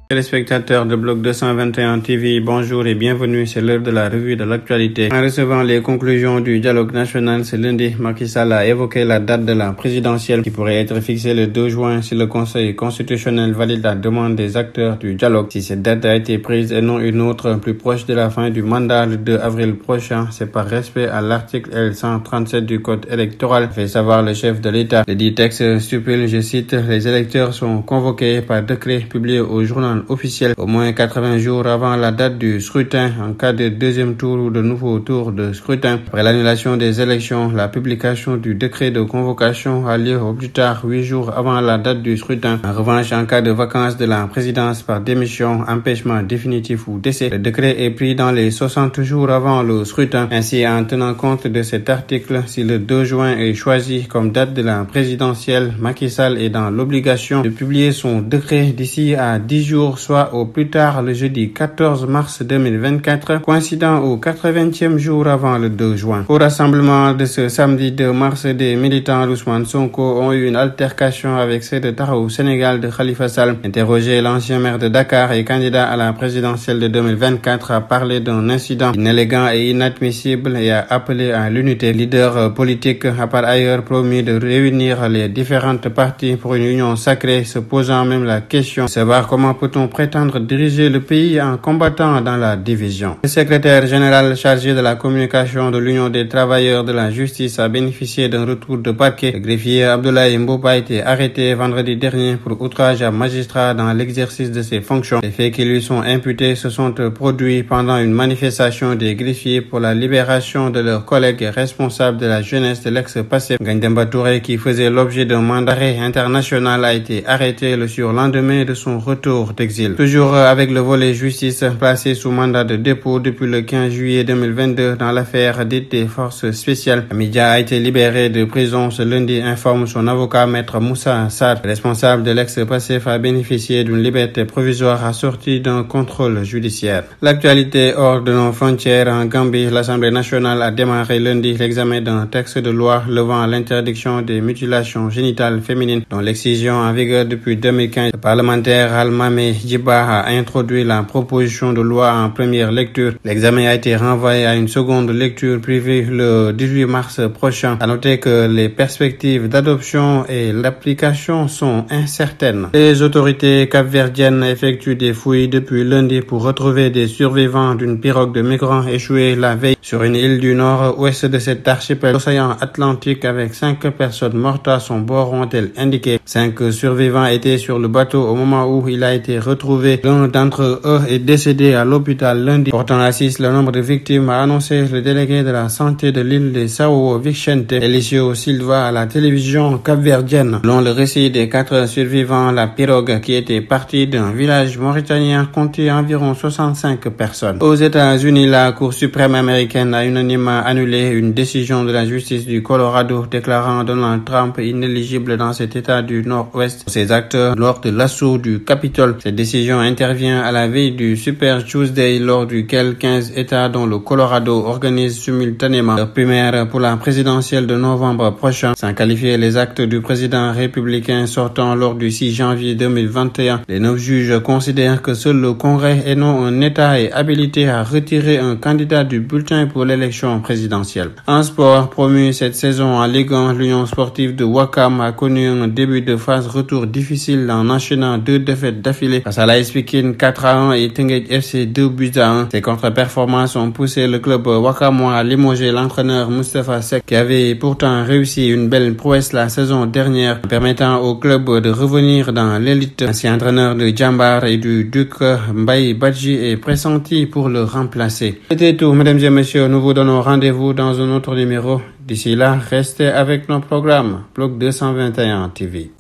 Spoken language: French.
Téléspectateurs de Bloc 221 TV, bonjour et bienvenue, c'est l'heure de la revue de l'actualité. En recevant les conclusions du dialogue national ce lundi, Macky Sall a évoqué la date de la présidentielle qui pourrait être fixée le 2 juin si le Conseil constitutionnel valide la demande des acteurs du dialogue. Si cette date a été prise et non une autre plus proche de la fin du mandat le 2 avril prochain, c'est par respect à l'article L137 du Code électoral, fait savoir le chef de l'État. Le dit texte stipule, je cite, les électeurs sont convoqués par décret publié au journal officiel au moins 80 jours avant la date du scrutin en cas de deuxième tour ou de nouveau tour de scrutin. Après l'annulation des élections, la publication du décret de convocation a lieu au plus tard 8 jours avant la date du scrutin. En revanche, en cas de vacances de la présidence par démission, empêchement définitif ou décès, le décret est pris dans les 60 jours avant le scrutin. Ainsi, en tenant compte de cet article, si le 2 juin est choisi comme date de la présidentielle, Macky Sall est dans l'obligation de publier son décret d'ici à 10 jours, soit au plus tard le jeudi 14 mars 2024, coïncidant au 80e jour avant le 2 juin. Au rassemblement de ce samedi 2 mars, des militants d'Ousmane Sonko ont eu une altercation avec ceux de Taxawu Sénégal de Khalifa Sall. Interrogé, l'ancien maire de Dakar et candidat à la présidentielle de 2024 a parlé d'un incident inélégant et inadmissible et a appelé à l'unité. Le leader politique a par ailleurs promis de réunir les différentes parties pour une union sacrée, se posant même la question de savoir comment peut-on prétendre diriger le pays en combattant dans la division. Le secrétaire général chargé de la communication de l'Union des travailleurs de la justice a bénéficié d'un retour de parquet. Le greffier Abdoulaye Mboup a été arrêté vendredi dernier pour outrage à magistrat dans l'exercice de ses fonctions. Les faits qui lui sont imputés se sont produits pendant une manifestation des greffiers pour la libération de leurs collègues responsables de la jeunesse de l'ex-PASTEF. Ngagne Demba Touré, qui faisait l'objet d'un mandat d'arrêt international, a été arrêté le surlendemain de son retour d'exil. Toujours avec le volet justice placé sous mandat de dépôt depuis le 15 juillet 2022 dans l'affaire dite des forces spéciales. Amidia a été libéré de prison ce lundi, informe son avocat maître Moussa Sarr. Le responsable de l'ex-PASTEF a bénéficié d'une liberté provisoire assortie d'un contrôle judiciaire. L'actualité hors de nos frontières en Gambie, l'Assemblée nationale a démarré lundi l'examen d'un texte de loi levant l'interdiction des mutilations génitales féminines dont l'excision en vigueur depuis 2015. Le parlementaire Al-Mame Djiba a introduit la proposition de loi en première lecture. L'examen a été renvoyé à une seconde lecture prévue le 18 mars prochain. À noter que les perspectives d'adoption et l'application sont incertaines. Les autorités capverdiennes effectuent des fouilles depuis lundi pour retrouver des survivants d'une pirogue de migrants échouée la veille sur une île du nord-ouest de cet archipel océan Atlantique avec 5 personnes mortes à son bord, ont-elles indiqué. 5 survivants étaient sur le bateau au moment où il a été retrouvé. L'un d'entre eux est décédé à l'hôpital lundi. Portant à 6 le nombre de victimes, a annoncé le délégué de la santé de l'île de Sao Vicente, Elisio Silva, à la télévision capverdienne. Selon le récit des 4 survivants, la pirogue qui était partie d'un village mauritanien comptait environ 65 personnes. Aux États-Unis, la Cour suprême américaine a unanimement annulé une décision de la justice du Colorado déclarant Donald Trump inéligible dans cet État du Nord-Ouest pour ses actes lors de l'assaut du Capitole. Cette décision intervient à la veille du Super Tuesday lors duquel 15 États dont le Colorado organisent simultanément leur primaire pour la présidentielle de novembre prochain. Sans qualifier les actes du président républicain sortant lors du 6 janvier 2021, les 9 juges considèrent que seul le Congrès et non un État est habilité à retirer un candidat du bulletin pour l'élection présidentielle. En sport, promu cette saison en Ligue 1, l'Union sportive de Ouakam a connu un début de phase retour difficile en enchaînant 2 défaites d'affilée face à l'AS Pikine 4-1 et Teungueth FC 2-1. Ces contre-performances ont poussé le club wakamois à limoger l'entraîneur Moustapha Seck qui avait pourtant réussi une belle prouesse la saison dernière, permettant au club de revenir dans l'élite. L'ancien entraîneur de Djambar et du Duc, Mbaye Badji, est pressenti pour le remplacer. C'était tout, mesdames et messieurs. Nous vous donnons rendez-vous dans un autre numéro. D'ici là, restez avec nos programmes. Bloc 221 TV.